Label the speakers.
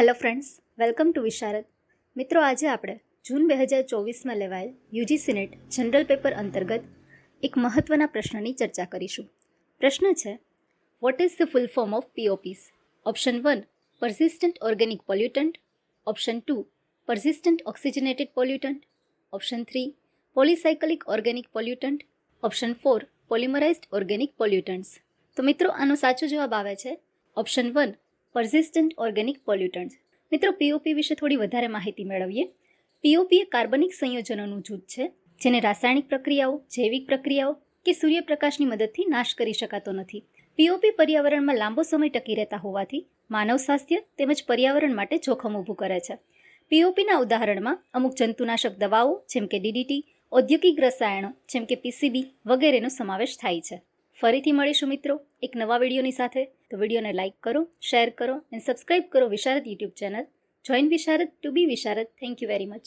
Speaker 1: Hello friends, welcome to વિશારદ. મિત્રો, આજે આપણે જૂન 2024માં લેવાયેલ યુજીસી નેટ જનરલ પેપર અંતર્ગત એક મહત્ત્વના પ્રશ્નની ચર્ચા કરીશું. પ્રશ્ન છે, what is the full form of POPs? Option 1 persistent organic pollutant, option 2 persistent oxygenated pollutant, option 3 polycyclic organic pollutant, option 4 polymerized organic pollutants. તો મિત્રો, આનો સાચો જવાબ આવે છે ઓપ્શન 1 persistent organic pollutants. મિત્રો, POP વિશે થોડી વધારે માહિતી મેળવીએ. POP એ કાર્બનિક સંયોજનોનું જૂથ છે જેને રાસાયણિક પ્રક્રિયાઓ, જૈવિક પ્રક્રિયાઓ કે સૂર્યપ્રકાશની મદદથી નાશ કરી શકાતો નથી. POP પર્યાવરણમાં લાંબો સમય ટકી રહેતા હોવાથી માનવ સ્વાસ્થ્ય તેમજ પર્યાવરણ માટે જોખમ ઊભું કરે છે. POPના ઉદાહરણમાં અમુક જંતુનાશક દવાઓ જેમ કે DDT, ઔદ્યોગિક રસાયણો જેમ કે PCB વગેરેનો સમાવેશ થાય છે. ફરીથી મળીશું મિત્રો એક નવા વિડીયોની સાથે. તો વિડીયોને લાઇક કરો, શેર કરો અને સબસ્ક્રાઇબ કરો Visharad YouTube channel. Join Visharad to be Visharad. Thank you very much.